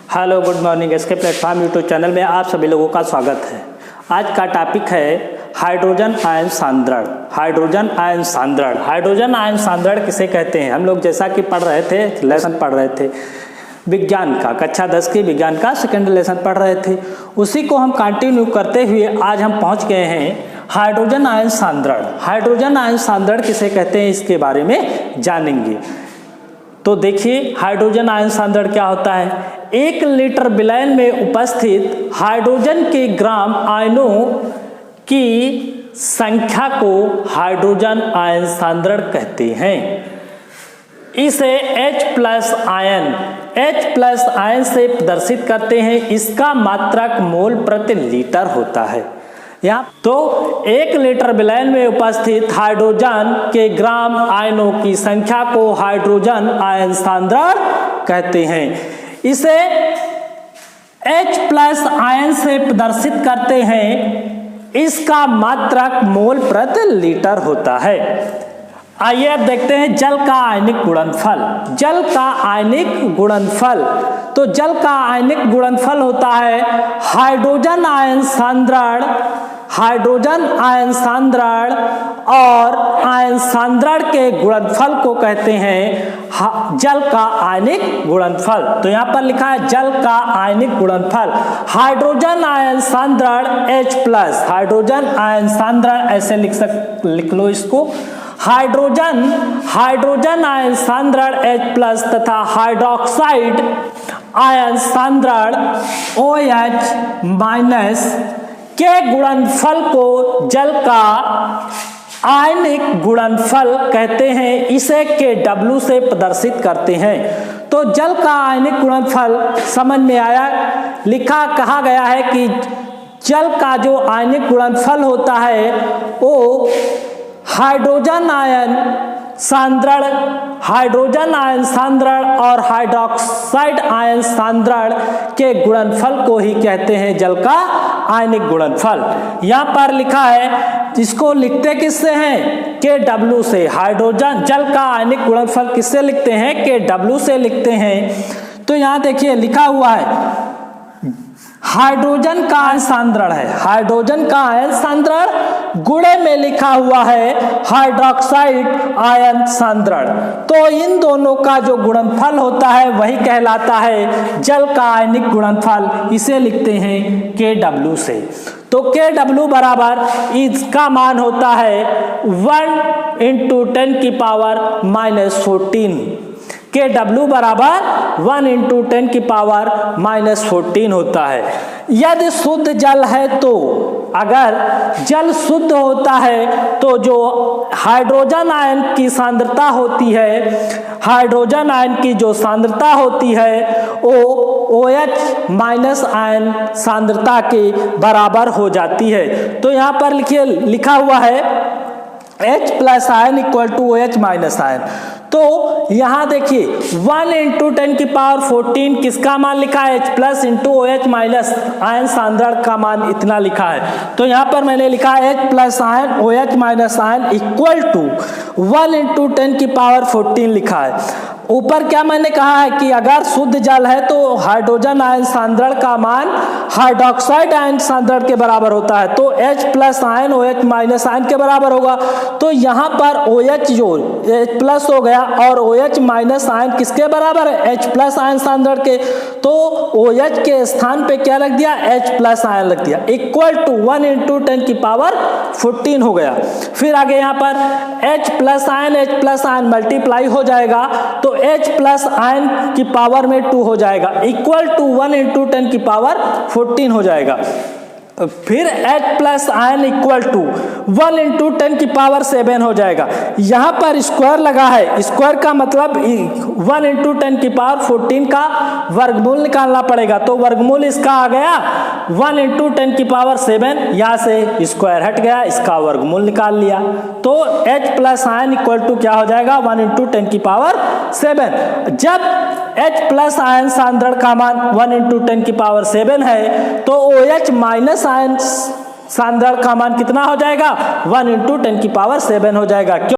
Hello good morning, SK platform YouTube channel में आप सभी लोगों का स्वागत है। आज का टॉपिक है हाइड्रोजन आयन सांद्रण। हाइड्रोजन आयन सांद्रण, हाइड्रोजन आयन सांद्रण किसे कहते हैं? हम लोग जैसा कि पढ़ रहे थे, लेसन पढ़ रहे थे विज्ञान का, कक्षा 10 की विज्ञान का सेकेंड लेसन पढ़ रहे थे, उसी को हम कंटिन्यू करते हुए आज हम पहुंच गए हैं हाइड्रोजन आयन सांद्रण। हाइड्रोजन आयन सांद्रण किसे कहते हैं इसके बारे में जानेंगे। तो देखिए हाइड्रोजन आयन सांद्रण क्या होता है। 1 लीटर विलयन में उपस्थित हाइड्रोजन के ग्राम आयनों की संख्या को हाइड्रोजन आयन सांद्रण कहते हैं। इसे H+ आयन से प्रदर्शित करते हैं। इसका मात्रक मोल प्रति लीटर होता है। यहाँ तो 1 लीटर विलयन में उपस्थित हाइड्रोजन के ग्राम आयनों की संख्या को हाइड्रोजन आयन सांद्रण कहते हैं। इसे H+ आयन से प्रदर्शित करते हैं। इसका मात्रक मोल प्रति लीटर होता है। आइए अब देखते हैं जल का आयनिक गुणनफल। जल का आयनिक गुणनफल, तो जल का आयनिक गुणनफल होता है हाइड्रोजन आयन सांद्रण, हाइड्रोजन आयन सांद्रण और आयन सांद्रण के गुणनफल को कहते हैं जल का आयनिक गुणनफल। तो यहाँ पर लिखा है जल का आयनिक गुणनफल। हाइड्रोजन आयन सांद्रण H+, हाइड्रोजन आयन सांद्रण ऐसे लिख लो इसको। हाइड्रोजन आयन सांद्रण H+ तथा हाइड्रोक्साइड आयन सांद्रण OH- के गुणनफल को जल का आयनिक गुणनफल कहते हैं। इसे Kw से प्रदर्शित करते हैं। तो जल का आयनिक गुणनफल समझ में आया। कहा गया है कि जल का जो आयनिक गुणनफल होता है वो हाइड्रोजन आयन सांद्रण और हाइड्रोक्साइड आयन सांद्रण के गुणनफल को ही कहते हैं जल का आयनिक गुणनफल। यहाँ पर लिखा है, इसको लिखते किससे हैं? Kw से। हाइड्रोजन जल का आयनिक गुणनफल किससे लिखते हैं? Kw से लिखते हैं। तो यहाँ देखिए लिखा हुआ है हाइड्रोजन का आयन सांद्रण है, हाइड्रोजन का आयन सांद्रण, गुणे में लिखा हुआ है हाइड्रोक्साइड आयन सांद्रण। तो इन दोनों का जो गुणनफल होता है वही कहलाता है जल का आयनिक गुणनफल। इसे लिखते हैं Kw से। तो Kw बराबर इसका मान होता है 1 × 10⁻⁻14। Kw बराबर 1 × 10⁻⁻14 होता है। यदि शुद्ध जल है तो, अगर जल शुद्ध होता है तो जो हाइड्रोजन आयन की सांद्रता होती है, हाइड्रोजन आयन की जो सांद्रता होती है वो OH- आयन सांद्रता के बराबर हो जाती है। तो यहाँ पर लिखा हुआ है H+ आयन = OH- आयन। तो यहाँ देखिए 1 × 10⁻14 किसका मान लिखा है? H+ × OH- आयन सांद्रण का मान इतना लिखा है। तो यहाँ पर मैंने लिखा है H+ आयन OH- आयन = 1 × 10⁻14 लिखा है। ऊपर क्या मैंने कहा है कि अगर शुद्ध जल है तो हाइड्रोजन आयन सांद्रण का मान हाइड्रोक्साइड आयन सांद्रण के बराबर होता है। तो H+ आयन OH- आयन के बराबर होगा। तो यहाँ पर OH जो H+ हो गया और OH- आयन किसके बराबर है? H+ आयन सांद्रण के। तो OH के स्थान पे क्या रख दिया? H+ आयन रख दिया, = 1 × 10⁻14 हो गया। फिर आगे यहाँ पर H+ आयन मल्टीप्लाई हो जाएगा तो H+ आयन की पावर में 2 हो जाएगा, = 1 × 10⁻14 हो जाएगा। फिर H+ आयन = 1 × 10⁻7 हो जाएगा। यहाँ पर स्क्वायर लगा है, स्क्वायर का मतलब 1 × 10⁻14 का वर्गमूल निकालना पड़ेगा। तो वर्गमूल इसका आ गया 1 × 10⁻7, यहाँ से स्क्वायर हट गया, इसका वर्गमूल निकाल लिया। तो H+ आयन = क्या हो जाएगा? 1 × 10⁻7। जब H+ आयन सांद्रण का मान 1 × 10⁻7 है तो OH- आयन सांद्रण का मान कितना हो जाएगा? 1 × 10⁻7 हो जाएगा।